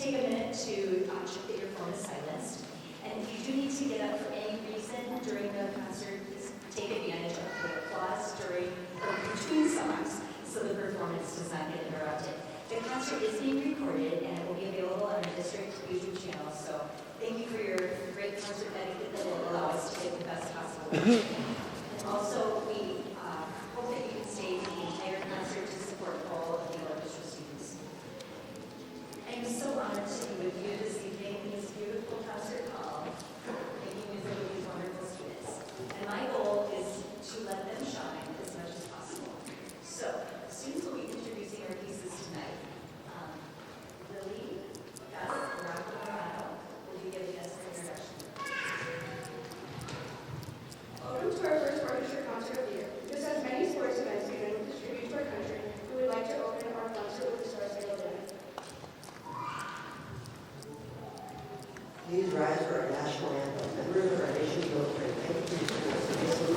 take a minute to check that your phone is silenced. And if you do need to get up for any reason during the concert, please take advantage of the applause during or between songs so the performance does not get interrupted. The concert is being recorded and it will be available on our district YouTube channel. So thank you for your great concert etiquette that will allow us to get the best possible. And also, we hope that you can stay for the entire concert to support all of the orchestra students. I am so honored to be with you this evening in this beautiful concert hall, making music with these wonderful students. And my goal is to let them shine as much as possible. So, students will be introducing our pieces tonight. Lily, Gus, and Rocco Morano will be giving us an introduction. Welcome to our first orchestra concert of the year. Just as many sports events given with this tribute to our country, we would like to open our concert with the Star Spangled Banner. Please rise for our national anthem, members of our nation's military. Thank you for your service.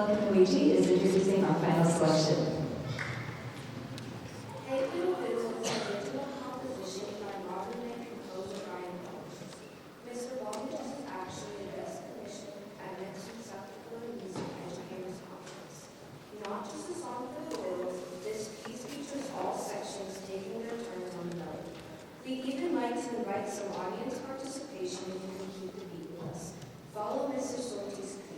Luigi is introducing our final selection. Hey Little Fiddle is an original composition by modern-day composer Ryan Welch. Mr. Welch is actually a guest commission at next week's South Dakota Music Educators Conference. Not just a song for the fiddle, this piece features all sections taking their turns on the melody. We'd even like to invite some audience participation if you can keep the beat with us. Follow Mr. Sorti's cues.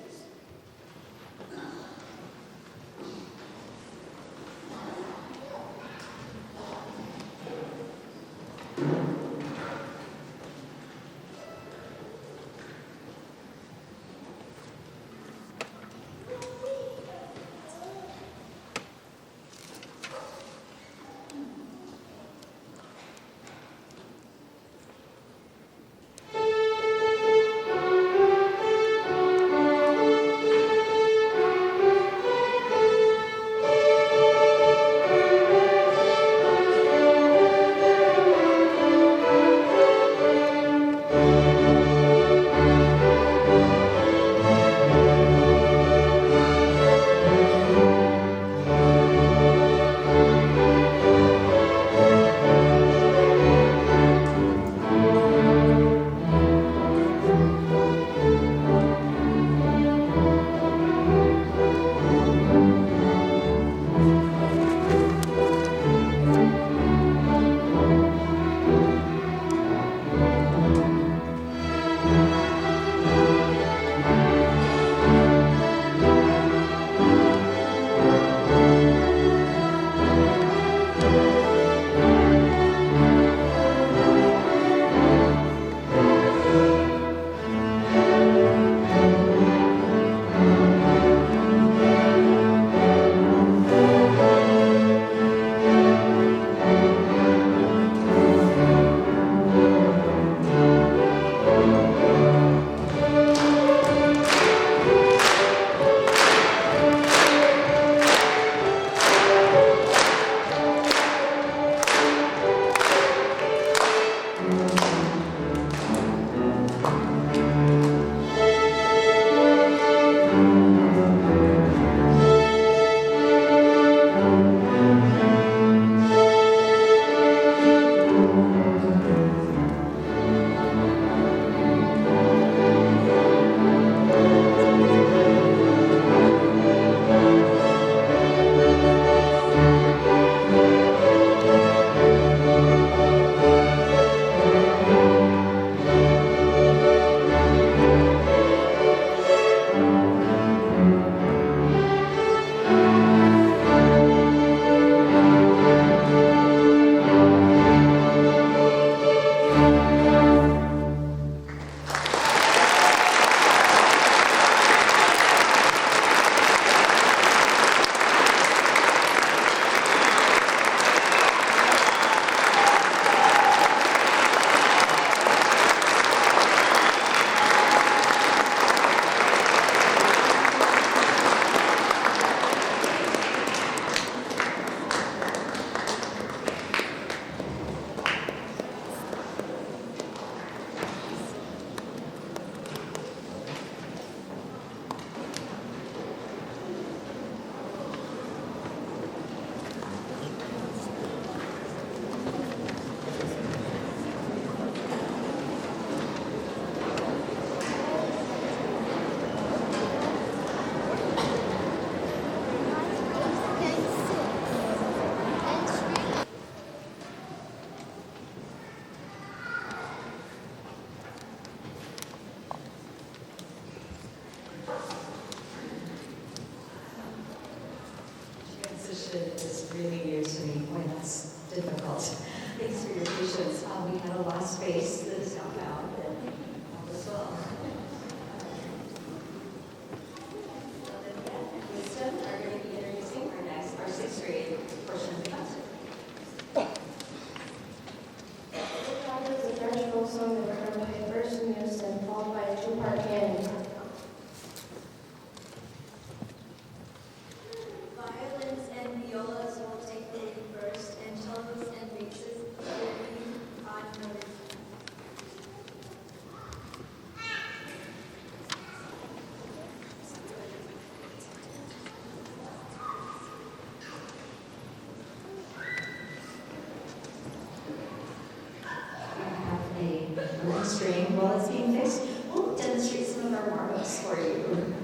stream while it's being fixed, we'll demonstrate some of our warm-ups for you.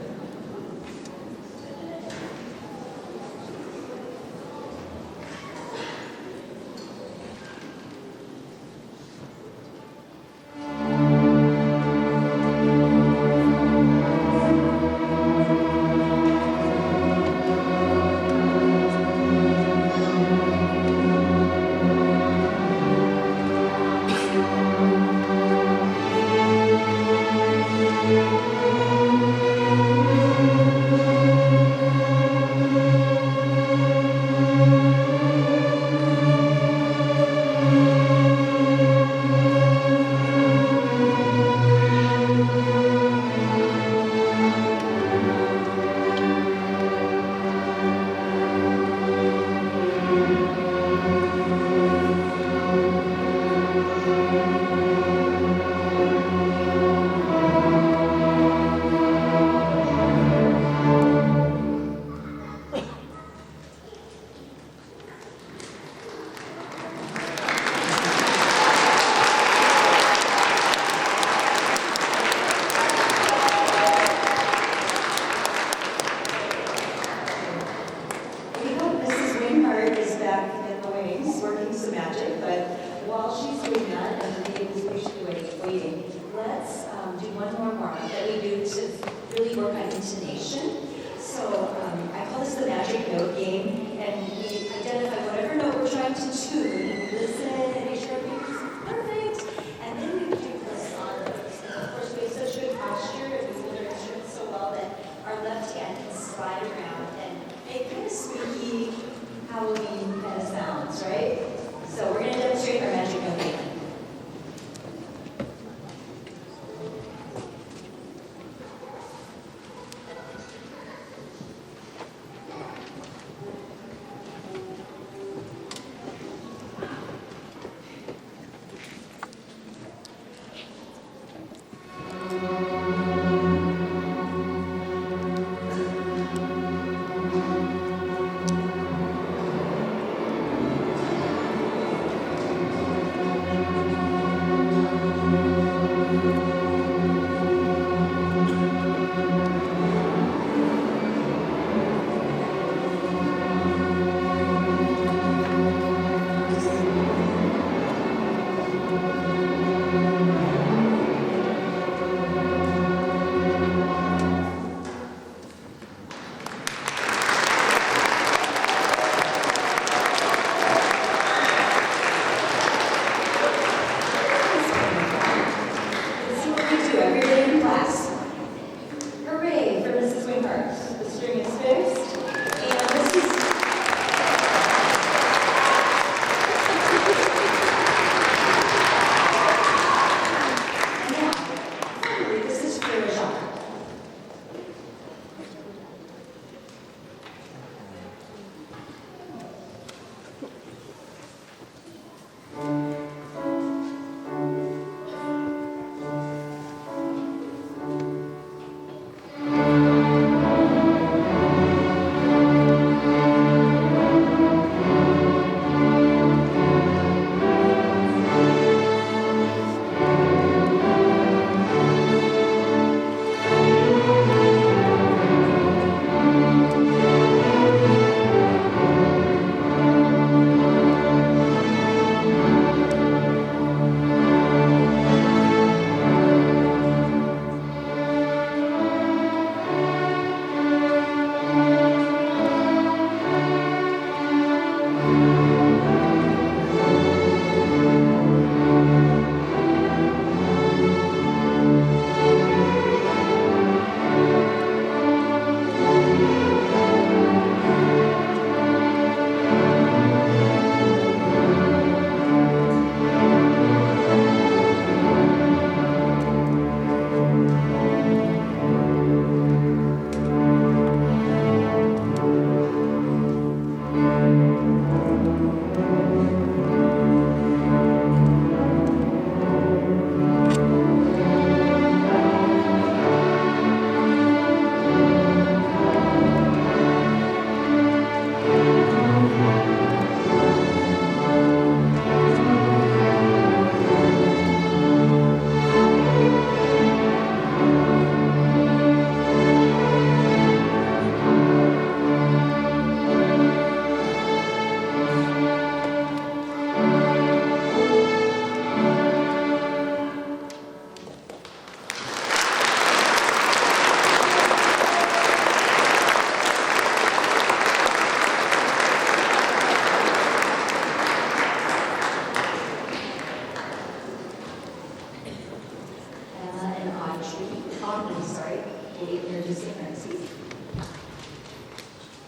will be introducing next season.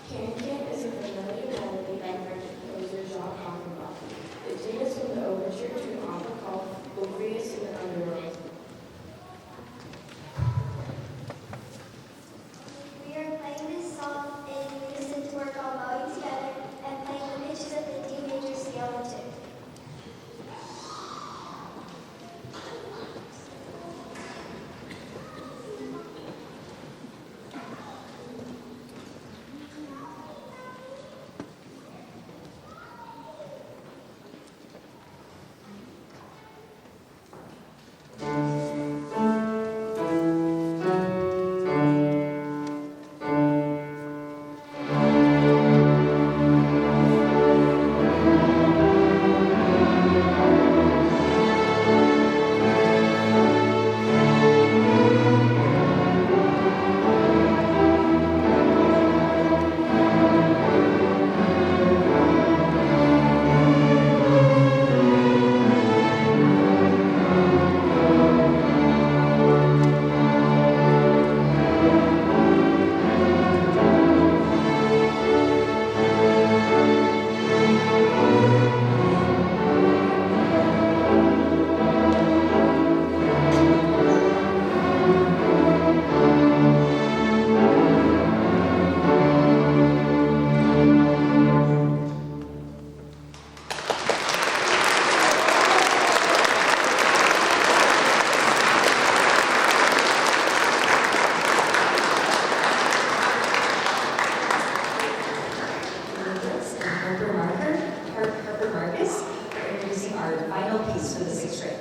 Can is a familiar melody by French composer Jacques Offenbach. The tune is from the overture to an opera called Orchestra in the Underworld. We are playing this song in unison to work on bowing together and playing the pitches of the D major scale in tune. Harper Marcus for introducing our final piece for the sixth grade.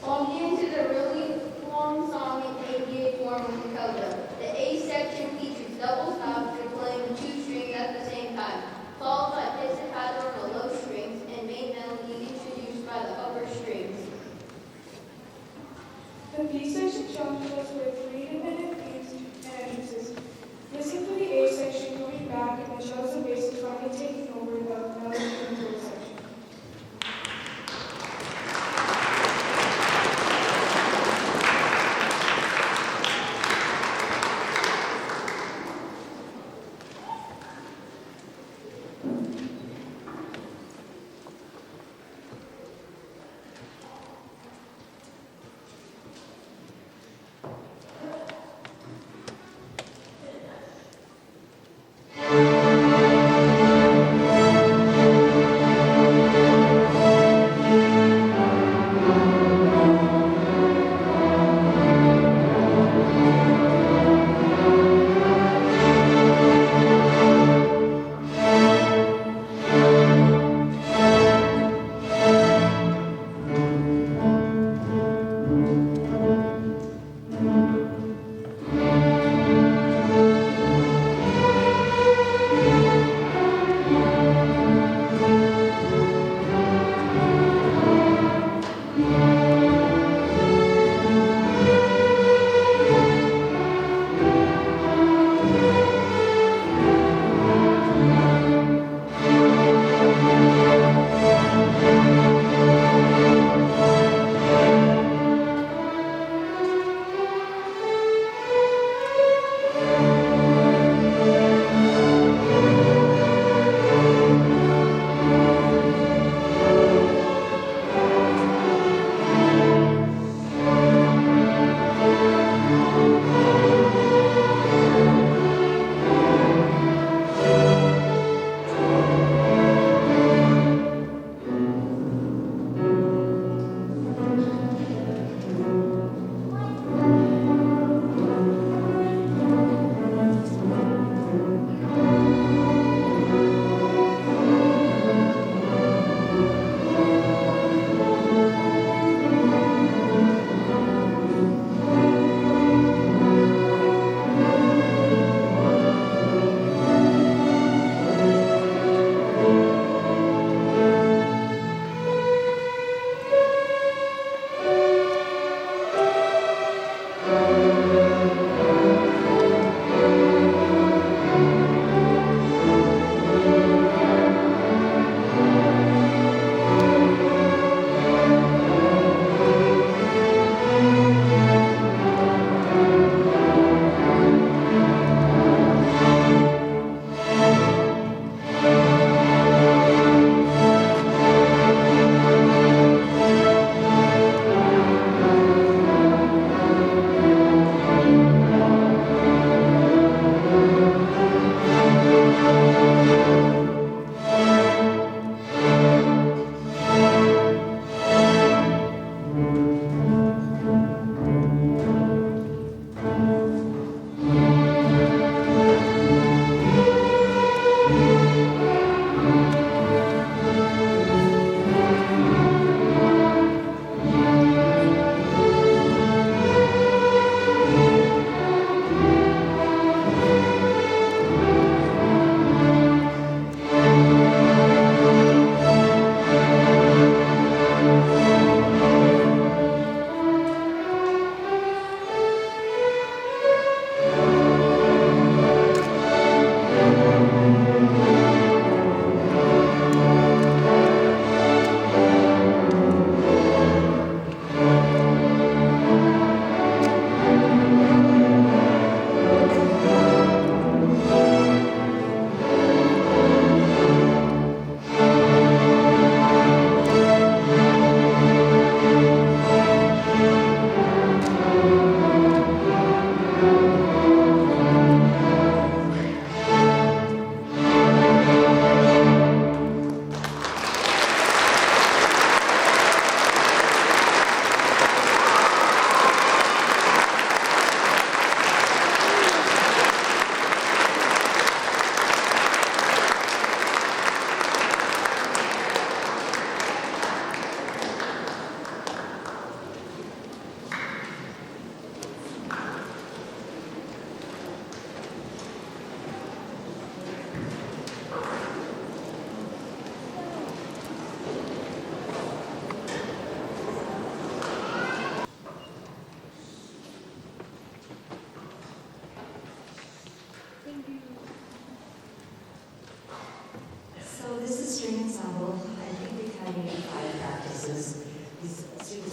Welcome to the really long song in ABA form with the coda. The A section features double stops and playing two strings at the same time, followed by pizzicato on the low strings and main melody introduced by the upper strings. The B section challenges us with 3 independent themes and entrances. Listen for the A section coming back and then shows the bass finally taking over the melody in the third section.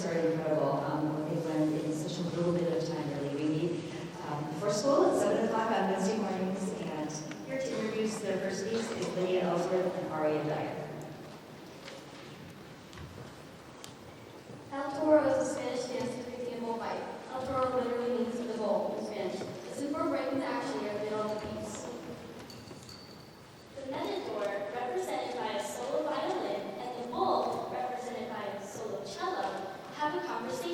students are incredible. What they've learned in such a little bit of time, really. We meet before school at 7 o'clock on Wednesday mornings, and here to introduce their first piece is Lydia Ellsworth and Aria Dyer. El Toro is a Spanish dance depicting a bullfight. El Toro literally means the bull in Spanish. The super breakings action near the middle of the piece. The Menador, represented by a solo violin, and the bull, represented by a solo cello, have a conversation.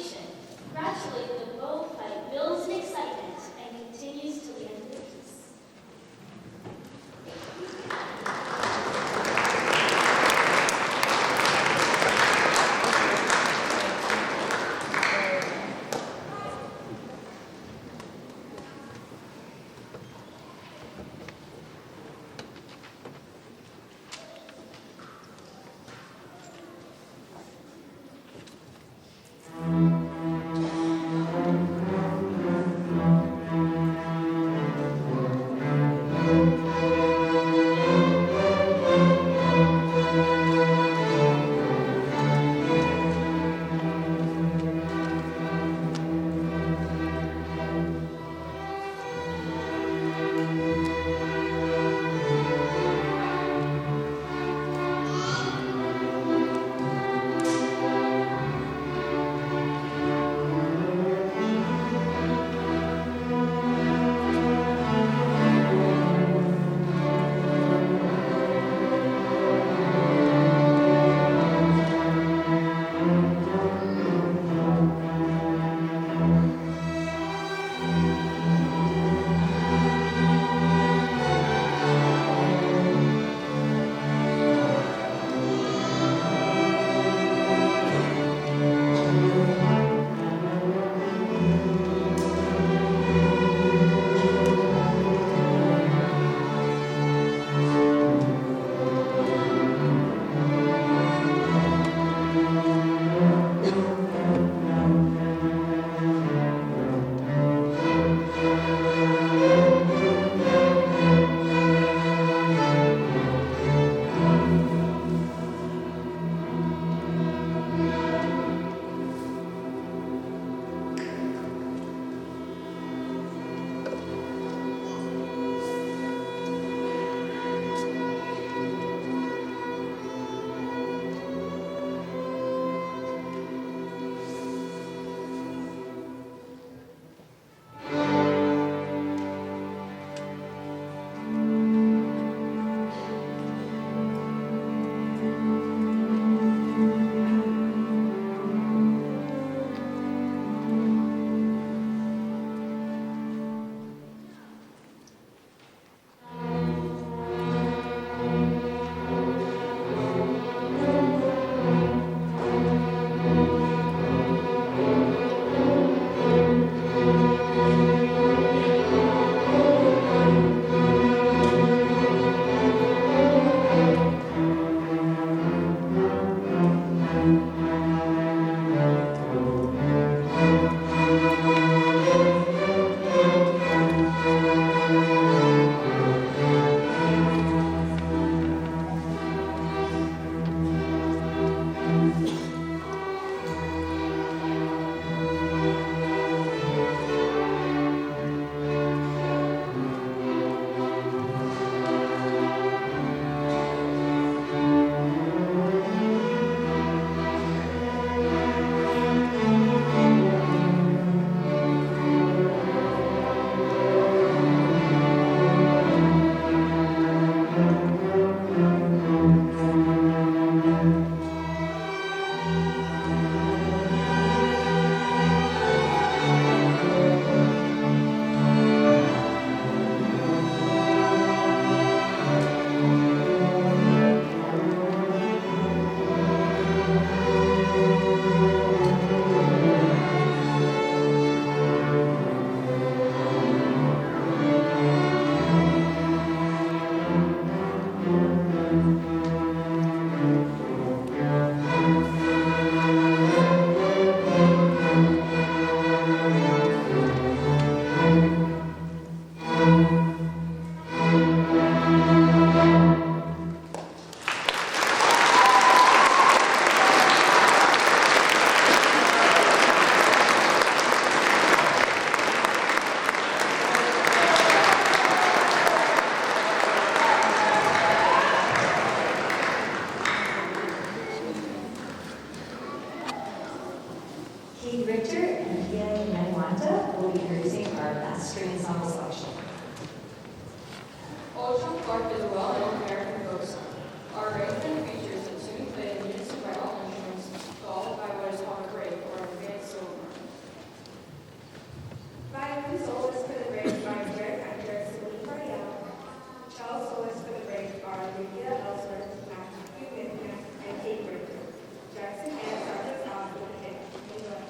Steve Richter and Pia Manwanta will be introducing our last string ensemble selection. Old Town Park is a well-known American folk song. Our arrangement features a tune played in unison by all instruments, followed by what is called a break or an advanced solo. Violin soloists for the bridge by Derek Hunter, Celine Cardell. Cello soloists for the bridge are Lydia Ellsworth, Matthew Whitman, and Kate Richter. Jackson and Sergeant Oswald and England.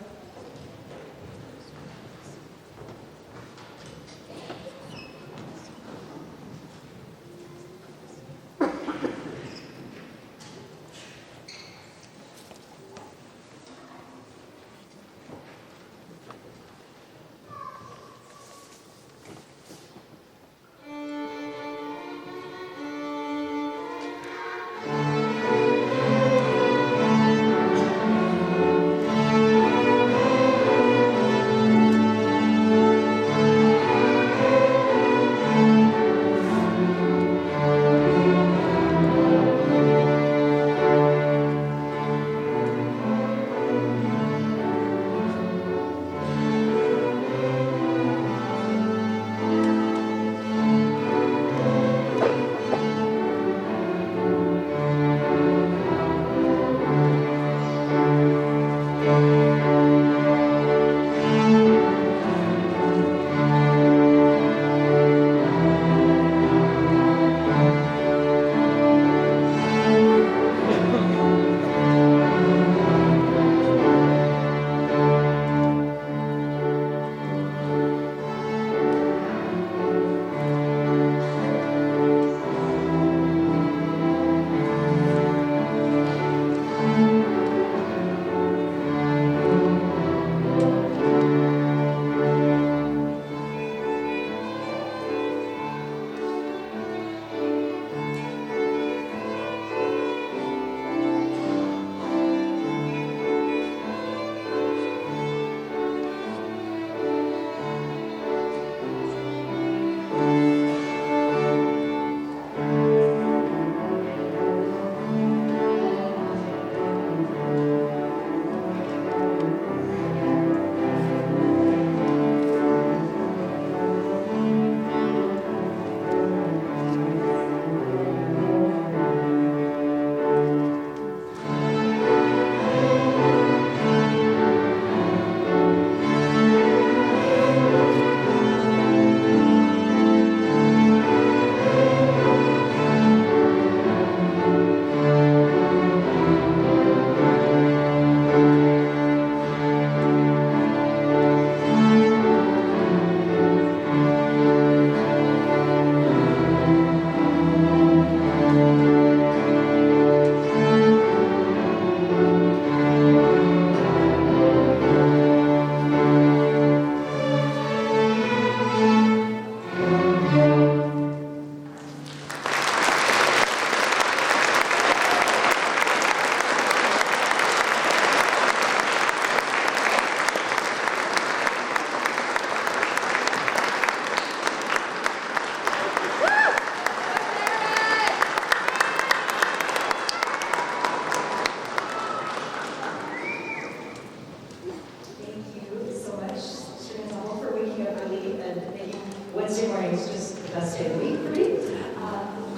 Wednesday morning is just the best day of the week for me.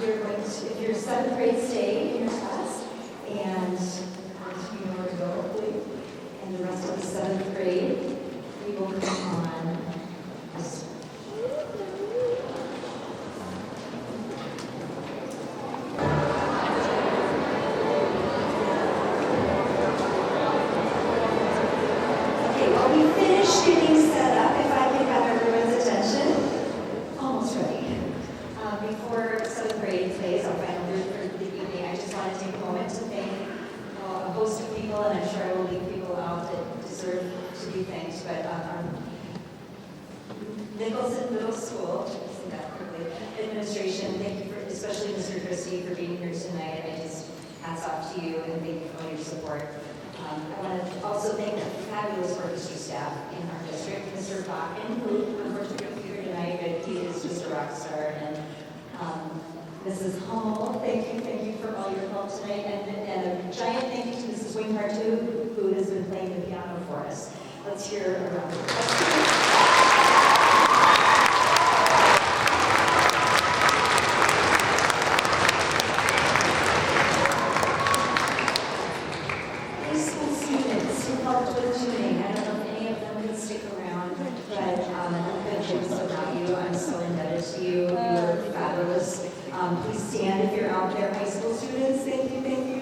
You're going to, if you're seventh grade, stay in your class, and you know where to go, hopefully. And the rest of the seventh grade, we will come on this. Okay, while we finish getting set up, if I can have everyone's attention. Almost ready. Before seventh grade plays our final group for the evening, I just want to take a moment to thank a host of people, and I'm sure I will leave people out that deserve to be thanked, but Nicholson Middle School, isn't that correctly, administration, thank you for, especially Mr. Christie, for being here tonight. I just hats off to you and thank you for all your support. I want to also thank the fabulous orchestra staff in our district, Mr. Bakken, who unfortunately couldn't be here tonight, but he is just a rock star. And Mrs. Hummel, thank you for all your help tonight. And a giant thank you to Mrs. Winghart, too, who has been playing the piano for us. Let's hear a round of applause. High school students who helped with tuning. I don't know if any of them can stick around, but I've been focused around you. I'm so indebted to you. You're fabulous. Please stand if you're out there, high school students. Thank you, thank you.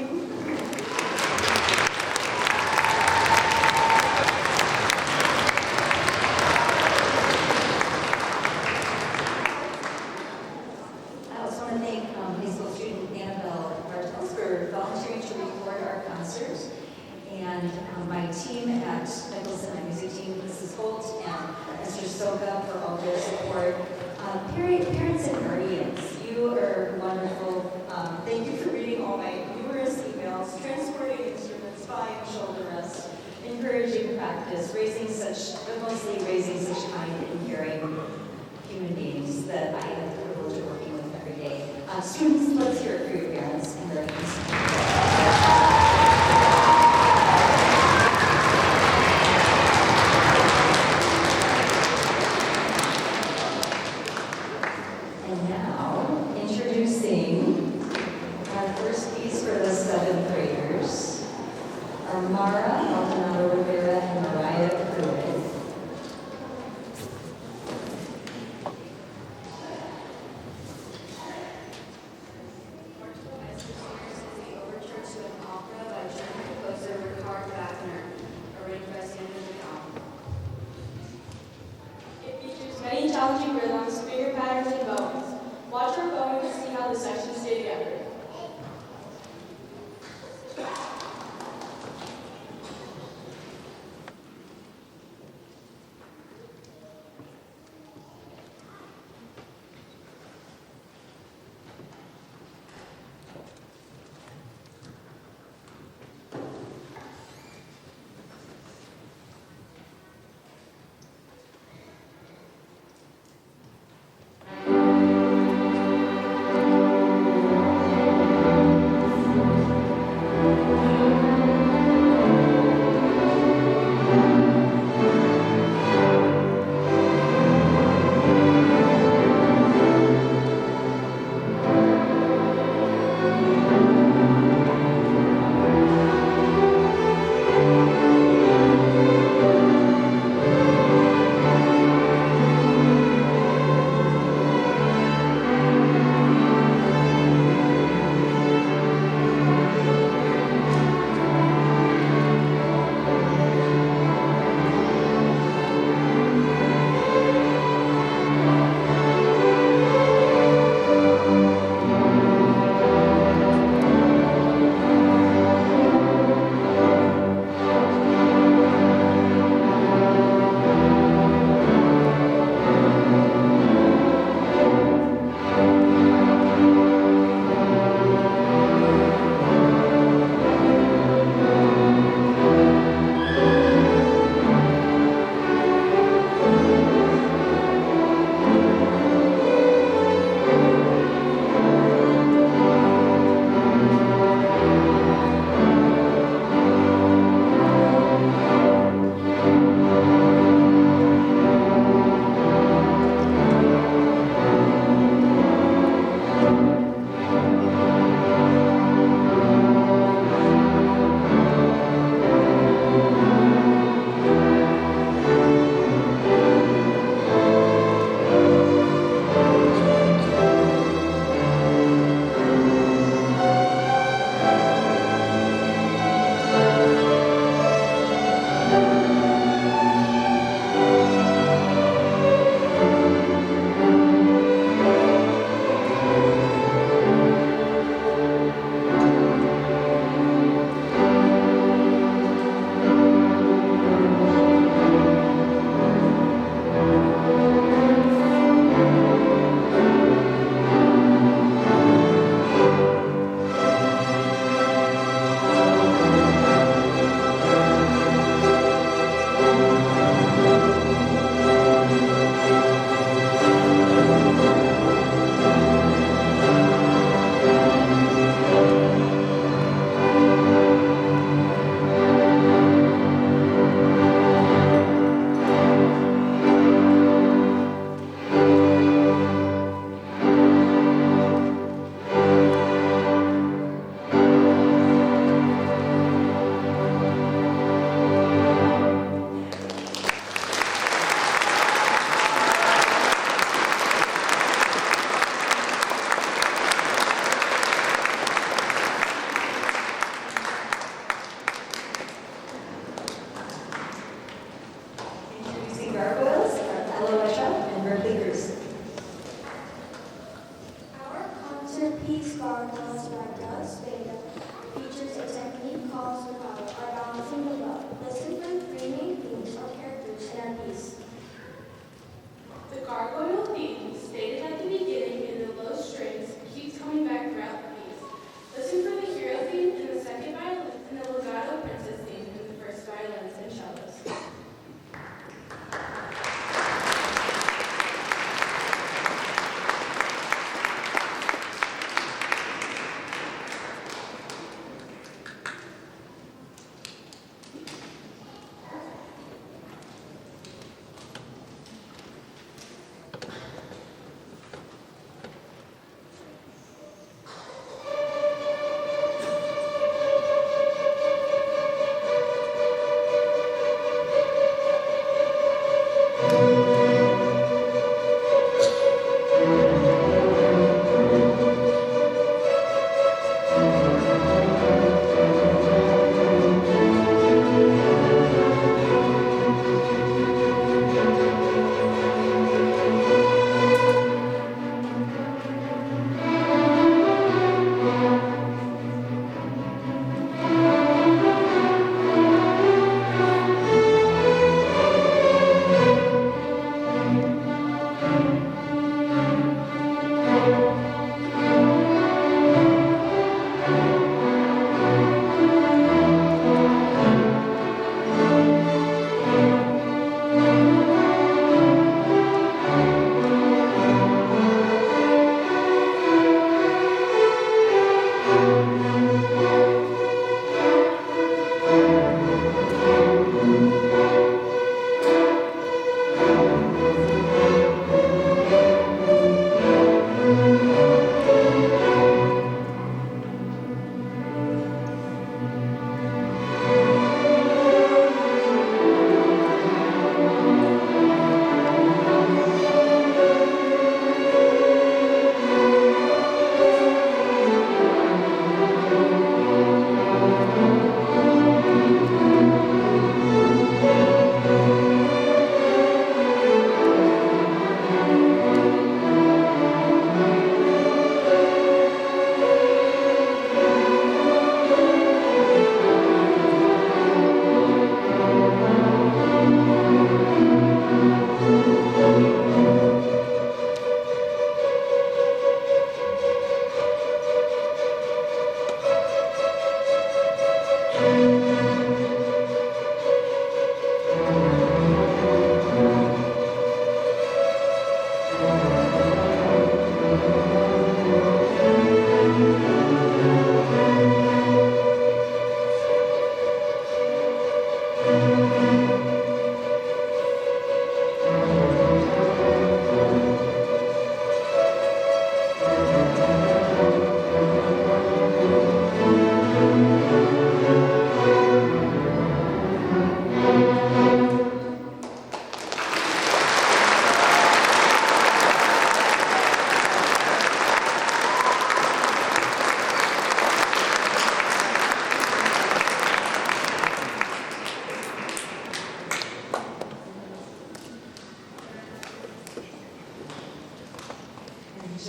I also want to thank high school student Annabelle Bartels for volunteering to record our concert. And my team at Nicholson, my music team, Mrs. Holt and Mr. Soga for all their support. Parents and guardians, you are wonderful. Thank you for reading all my numerous emails, transporting instruments, buying shoulder rest, encouraging practice, but mostly raising such kind and caring human beings that I have the privilege of working with every day. Students, let's hear it for your parents and guardians. And now, introducing our first piece for the seventh graders, are Mara Maldonado Rivera and Mariah Pruitt. The Overture to an Opera by German composer Richard Wagner, arranged by Sandra McDonald. It features many challenging rhythms, finger patterns, and bowings. Watch our bowing to see how the sections stay together.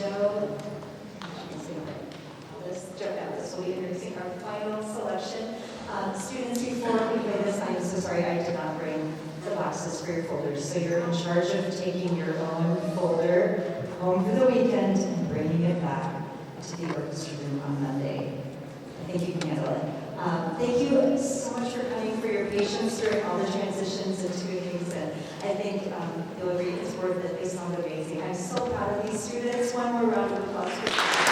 Joe, this will be introducing our final selection. Students, before we play this, I'm so sorry I did not bring the boxes for your folders. So you're in charge of taking your own folder home for the weekend and bringing it back to the orchestra room on Monday. I think you can handle it. Thank you so much for coming, for your patience during all the transitions and tunings, and I think you'll agree it's worth it. They sound amazing. I'm so proud of these students. One more round of applause for